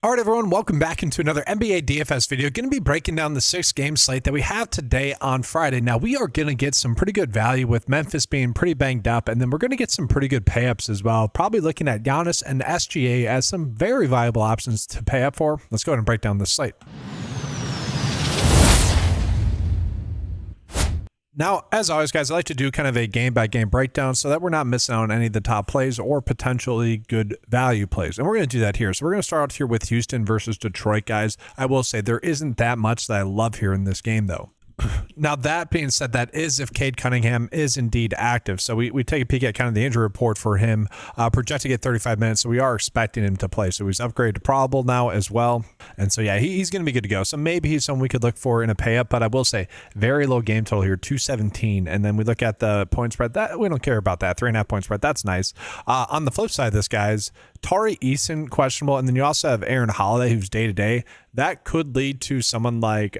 All right, everyone, welcome back into another NBA DFS video. Going to be breaking down the 6-game slate that we have today on Friday. Now, we are going to get some pretty good value with Memphis being pretty banged up, and then we're going to get some pretty good pay-ups as well. Probably looking at Giannis and SGA as some very viable options to pay up for. Let's go ahead and break down the slate. Now, as always, guys, I like to do kind of a game-by-game breakdown so that we're not missing out on any of the top plays or potentially good value plays. And we're going to do that here. So we're going to start out here with Houston versus Detroit, guys. I will say there isn't that much that I love here in this game, though. Now, that being said, that is if Cade Cunningham is indeed active. So we take a peek at kind of the injury report for him, projected to get 35 minutes. So we are expecting him to play. So he's upgraded to probable now as well. And so, yeah, he's going to be good to go. So maybe he's someone we could look for in a pay up. But I will say, very low game total here, 217. And then we look at the point spread. That we don't care about that. 3.5 point spread. That's nice. On the flip side of this, guys, Tari Eason, questionable. And then you also have Aaron Holiday, who's day-to-day. That could lead to someone like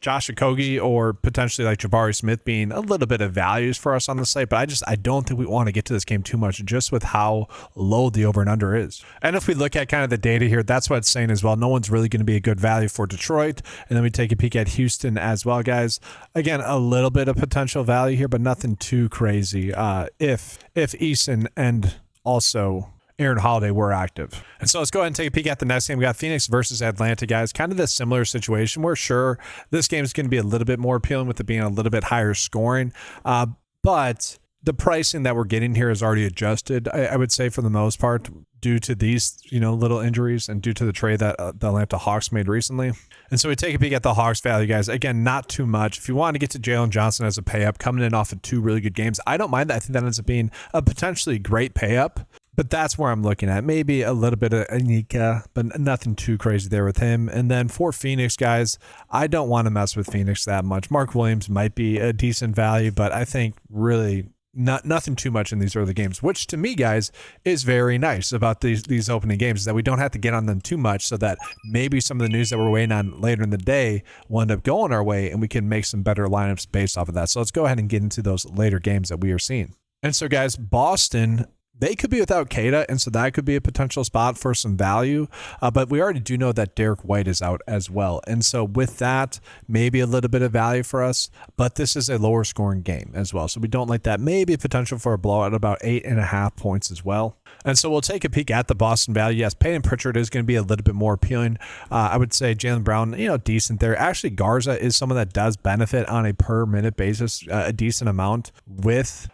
Josh Okogie or potentially like Jabari Smith being a little bit of values for us on the slate, but I don't think we want to get to this game too much just with how low the over and under is. And if we look at kind of the data here, that's what it's saying as well. No one's really going to be a good value for Detroit. And then we take a peek at Houston as well, guys. Again, a little bit of potential value here, but nothing too crazy. If Eason and also Aaron Holiday were active. And so let's go ahead and take a peek at the next game. We got Phoenix versus Atlanta, guys. Kind of this similar situation where, sure, this game is going to be a little bit more appealing with it being a little bit higher scoring. But the pricing that we're getting here is already adjusted, I would say, for the most part, due to these, little injuries and due to the trade that the Atlanta Hawks made recently. And so we take a peek at the Hawks value, guys. Again, not too much. If you want to get to Jalen Johnson as a pay up, coming in off of 2 really good games, I don't mind that. I think that ends up being a potentially great pay up. But that's where I'm looking at. Maybe a little bit of Anika, but nothing too crazy there with him. And then for Phoenix, guys, I don't want to mess with Phoenix that much. Mark Williams might be a decent value, but I think really nothing too much in these early games, which to me, guys, is very nice about these opening games, is that we don't have to get on them too much so that maybe some of the news that we're waiting on later in the day will end up going our way and we can make some better lineups based off of that. So let's go ahead and get into those later games that we are seeing. And so, guys, Boston, they could be without Kata, and so that could be a potential spot for some value. But we already do know that Derek White is out as well. And so with that, maybe a little bit of value for us. But this is a lower scoring game as well. So we don't like that. Maybe a potential for a blowout at about 8.5 points as well. And so we'll take a peek at the Boston value. Yes, Peyton Pritchard is going to be a little bit more appealing. I would say Jaylen Brown, decent there. Actually, Garza is someone that does benefit on a per minute basis, a decent amount with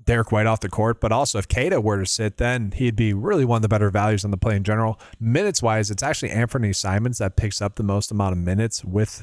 Derek White off the court, but also if Kata were to sit, then he'd be really one of the better values on the play in general. Minutes wise, it's actually Anthony Simons that picks up the most amount of minutes with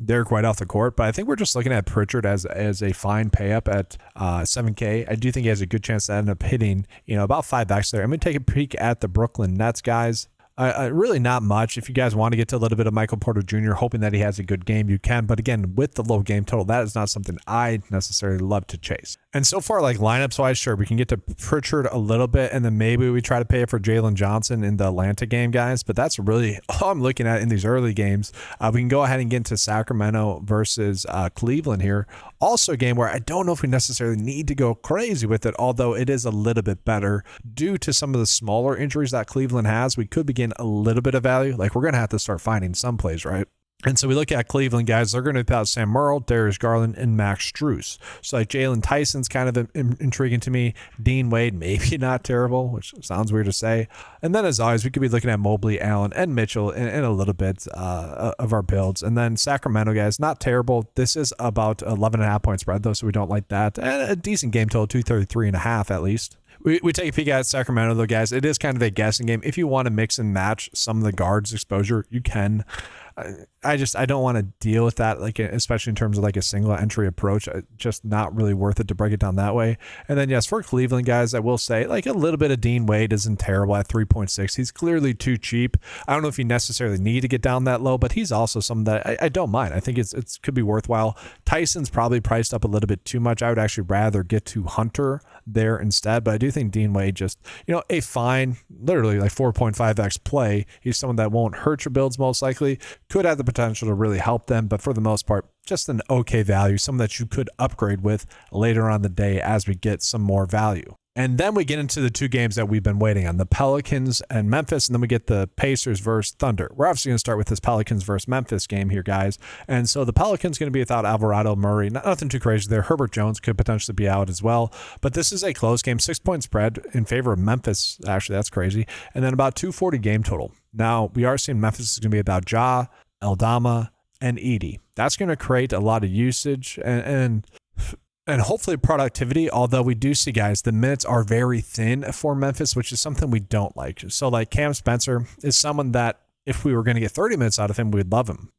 Derek White off the court. But I think we're just looking at Pritchard as a fine pay up at $7K. I do think he has a good chance to end up hitting about 5x there. I'm going to take a peek at the Brooklyn Nets, guys. Really not much. If you guys want to get to a little bit of Michael Porter Jr., hoping that he has a good game, you can. But again, with the low game total, that is not something I necessarily love to chase. And so far, like lineups wise, sure, we can get to Pritchard a little bit, and then maybe we try to pay for Jalen Johnson in the Atlanta game, guys. But that's really all I'm looking at in these early games. We can go ahead and get into Sacramento versus Cleveland here. Also a game where I don't know if we necessarily need to go crazy with it, although it is a little bit better due to some of the smaller injuries that Cleveland has. We could begin a little bit of value. Like, we're going to have to start finding some plays, right? And so we look at Cleveland, guys. They're going to be without Sam Merle, Darius Garland, and Max Strus. So like Jalen Tyson's kind of intriguing to me. Dean Wade, maybe not terrible, which sounds weird to say. And then as always, we could be looking at Mobley, Allen, and Mitchell in a little bit of our builds. And then Sacramento, guys, not terrible. This is about 11.5 point spread, though, so we don't like that. And a decent game total, 233.5 at least. We take a peek at Sacramento, though, guys. It is kind of a guessing game. If you want to mix and match some of the guards' exposure, you can. I don't want to deal with that, like especially in terms of like a single entry approach. Just not really worth it to break it down that way. And then yes, for Cleveland, guys, I will say like a little bit of Dean Wade isn't terrible at 3.6. He's clearly too cheap. I don't know if you necessarily need to get down that low, but he's also someone that I don't mind. I think it could be worthwhile. Tyson's probably priced up a little bit too much. I would actually rather get to Hunter there instead, but I do think Dean Wade just, a fine, literally like 4.5x play. He's someone that won't hurt your builds most likely, could have the potential to really help them, but for the most part, just an okay value, someone that you could upgrade with later on the day as we get some more value. And then we get into the two games that we've been waiting on, the Pelicans and Memphis, and then we get the Pacers versus Thunder. We're obviously going to start with this Pelicans versus Memphis game here, guys. And so the Pelicans going to be without Alvarado, Murray. Nothing too crazy there. Herbert Jones could potentially be out as well. But this is a close game, 6-point spread in favor of Memphis. Actually, that's crazy. And then about 240 game total. Now, we are seeing Memphis is going to be without Ja, Eldama, and Edey. That's going to create a lot of usage and hopefully productivity, although we do see, guys, the minutes are very thin for Memphis, which is something we don't like. So, like, Cam Spencer is someone that if we were going to get 30 minutes out of him, we'd love him.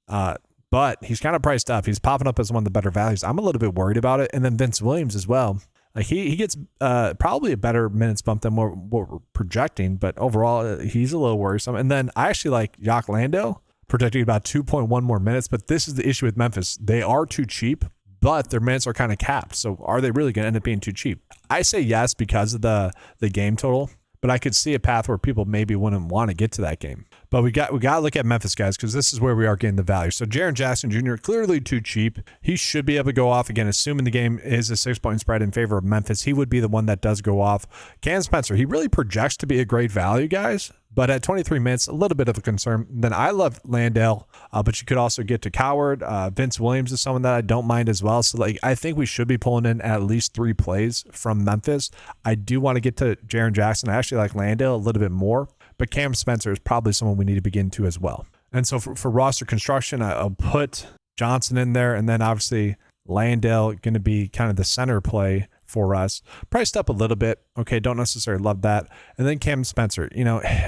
But he's kind of priced up. He's popping up as one of the better values. I'm a little bit worried about it. And then Vince Williams as well. Like he gets probably a better minutes bump than what we're projecting, but overall, he's a little worrisome. And then I actually like Jock Landale, projecting about 2.1 more minutes. But this is the issue with Memphis. They are too cheap, but their minutes are kind of capped. So are they really going to end up being too cheap? I say yes because of the game total, but I could see a path where people maybe wouldn't want to get to that game. But we got to look at Memphis, guys, because this is where we are getting the value. So Jaren Jackson Jr., clearly too cheap. He should be able to go off again, assuming the game is a 6-point spread in favor of Memphis. He would be the one that does go off. Cam Spencer, he really projects to be a great value, guys. But at 23 minutes, a little bit of a concern. Then I love Landale, but you could also get to Coward. Vince Williams is someone that I don't mind as well. So like I think we should be pulling in at least 3 plays from Memphis. I do want to get to Jaren Jackson. I actually like Landale a little bit more, but Cam Spencer is probably someone we need to begin to as well. And so for roster construction, I'll put Johnson in there, and then obviously Landale going to be kind of the center play for us. Priced up a little bit. Okay, don't necessarily love that. And then Cam Spencer,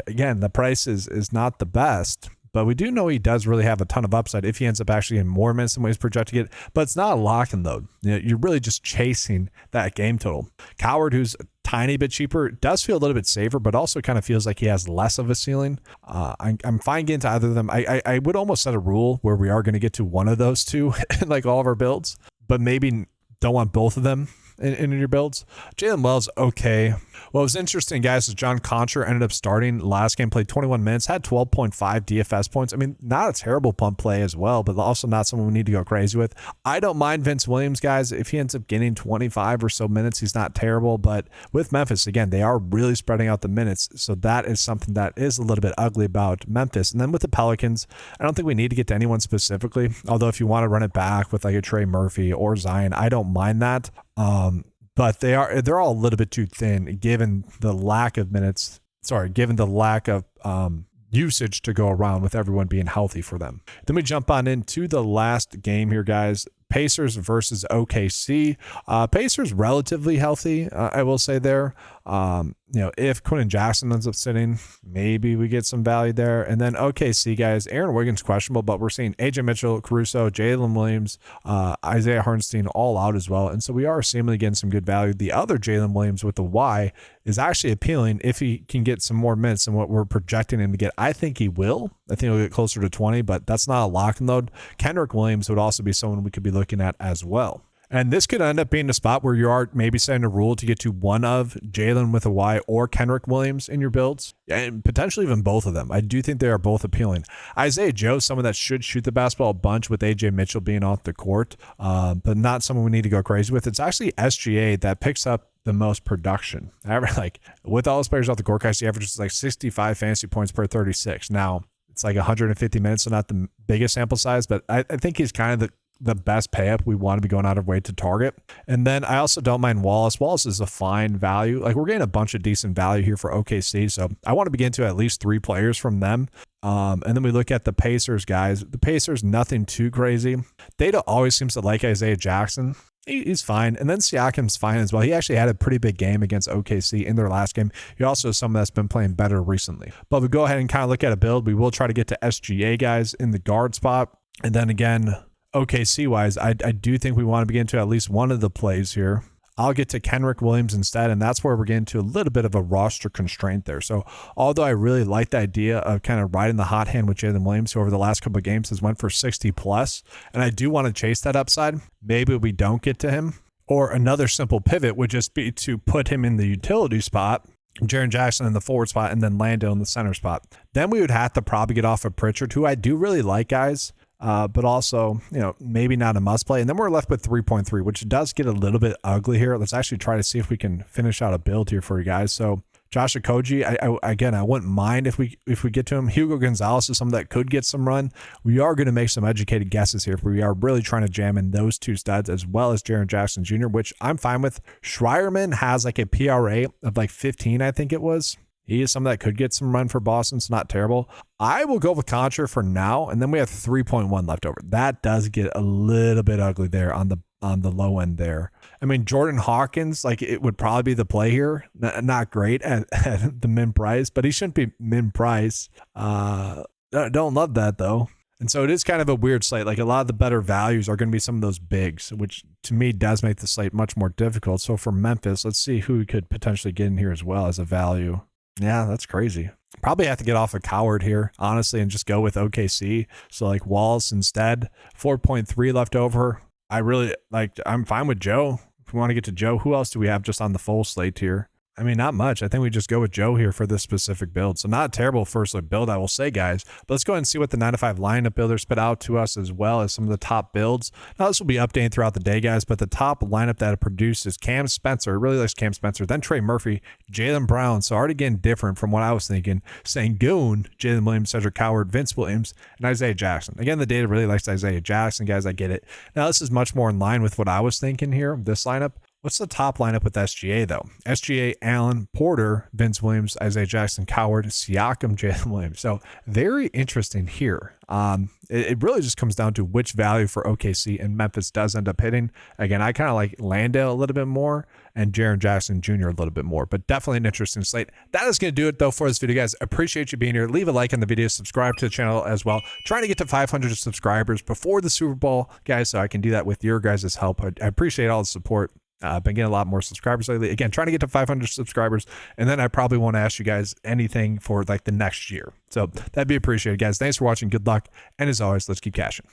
again, the price is not the best, but we do know he does really have a ton of upside if he ends up actually in more minutes than what he's projecting it. But it's not a lock and load. You're really just chasing that game total. Coward, who's a tiny bit cheaper, does feel a little bit safer, but also kind of feels like he has less of a ceiling. I'm fine getting to either of them. I would almost set a rule where we are going to get to one of those two in like all of our builds, but maybe don't want both of them in your builds. Jalen Wells, okay. What was interesting, guys, is John Concher ended up starting last game, played 21 minutes, had 12.5 DFS points. I mean, not a terrible pump play as well, but also not someone we need to go crazy with. I don't mind Vince Williams, guys. If he ends up getting 25 or so minutes, he's not terrible. But with Memphis, again, they are really spreading out the minutes. So that is something that is a little bit ugly about Memphis. And then with the Pelicans, I don't think we need to get to anyone specifically. Although if you want to run it back with like a Trey Murphy or Zion, I don't mind that. But they're all a little bit too thin given the lack of minutes. Given the lack of usage to go around with everyone being healthy for them. Then we jump on into the last game here, guys. Pacers versus OKC. Pacers relatively healthy, I will say there. If Quentin Jackson ends up sitting, maybe we get some value there. And then OKC, guys, Aaron Wiggins questionable, but we're seeing AJ Mitchell, Caruso, Jalen Williams, Isaiah Hartenstein all out as well. And so we are seemingly getting some good value. The other Jalen Williams with the Y is actually appealing if he can get some more minutes than what we're projecting him to get. I think he will. I think he'll get closer to 20, but that's not a lock and load. Kendrick Williams would also be someone we could be looking at as well. And this could end up being a spot where you are maybe setting a rule to get to one of Jalen with a Y or Kendrick Williams in your builds, and potentially even both of them. I do think they are both appealing. Isaiah Joe, someone that should shoot the basketball a bunch with AJ Mitchell being off the court, but not someone we need to go crazy with. It's actually SGA that picks up the most production. Like with all those players off the court, guys, the average is like 65 fantasy points per 36. Now it's like 150 minutes, so not the biggest sample size, but I think he's kind of the best pay up we want to be going out of way to target. And then I also don't mind Wallace. Wallace is a fine value. Like we're getting a bunch of decent value here for OKC. So I want to begin to at least 3 players from them. And then we look at the Pacers, guys. The Pacers, nothing too crazy. Data always seems to like Isaiah Jackson. He's fine. And then Siakam's fine as well. He actually had a pretty big game against OKC in their last game. He also is someone that's been playing better recently. But we go ahead and kind of look at a build. We will try to get to SGA, guys, in the guard spot. And then again, OKC wise, I do think we want to begin to at least one of the plays here. I'll get to Kendrick Williams instead, and that's where we're getting to a little bit of a roster constraint there. So although I really like the idea of kind of riding the hot hand with Jalen Williams, who over the last couple of games has went for 60 plus, and I do want to chase that upside, maybe we don't get to him. Or another simple pivot would just be to put him in the utility spot, Jaren Jackson in the forward spot, and then Lando in the center spot. Then we would have to probably get off of Pritchard, who I do really like, guys. but also, maybe not a must play. And then we're left with 3.3, which does get a little bit ugly here. Let's actually try to see if we can finish out a build here for you guys. So Josh Okogie, I wouldn't mind if we get to him. Hugo Gonzalez is someone that could get some run. We are going to make some educated guesses here. If we are really trying to jam in those two studs as well as Jaren Jackson Jr., which I'm fine with. Schreierman has like a PRA of like 15, I think it was. He is someone that could get some run for Boston. It's not terrible. I will go with Contra for now, and then we have 3.1 left over. That does get a little bit ugly there on the low end there. I mean, Jordan Hawkins, like it would probably be the play here. Not great at the min price, but he shouldn't be min price. Don't love that though. And so it is kind of a weird slate. Like a lot of the better values are going to be some of those bigs, which to me does make the slate much more difficult. So for Memphis, let's see who we could potentially get in here as well as a value. Yeah, that's crazy. Probably have to get off a Coward here, honestly, and just go with OKC. So like Wallace instead, 4.3 left over. I'm fine with Joe. If we want to get to Joe, who else do we have just on the full slate here? I mean, not much. I think we just go with Joe here for this specific build. So not a terrible first look build, I will say, guys. But let's go ahead and see what the 9-to-5 lineup builder spit out to us as well as some of the top builds. Now, this will be updating throughout the day, guys, but the top lineup that it produced is Cam Spencer. Really likes Cam Spencer. Then Trey Murphy, Jaylen Brown. So already getting different from what I was thinking. Sengun, Jalen Williams, Cedric Coward, Vince Williams, and Isaiah Jackson. Again, the data really likes Isaiah Jackson, guys. I get it. Now, this is much more in line with what I was thinking here, this lineup. What's the top lineup with SGA, though? SGA, Allen, Porter, Vince Williams, Isaiah Jackson, Coward, Siakam, Jalen Williams. So very interesting here. It really just comes down to which value for OKC and Memphis does end up hitting. Again, I kind of like Landale a little bit more and Jaren Jackson Jr. a little bit more, but definitely an interesting slate. That is going to do it, though, for this video, guys. Appreciate you being here. Leave a like on the video. Subscribe to the channel as well. Trying to get to 500 subscribers before the Super Bowl, guys, so I can do that with your guys' help. I appreciate all the support. I've been getting a lot more subscribers lately. Again, trying to get to 500 subscribers, and then I probably won't ask you guys anything for like the next year. So that'd be appreciated, guys. Thanks for watching. Good luck. And as always, let's keep cashing.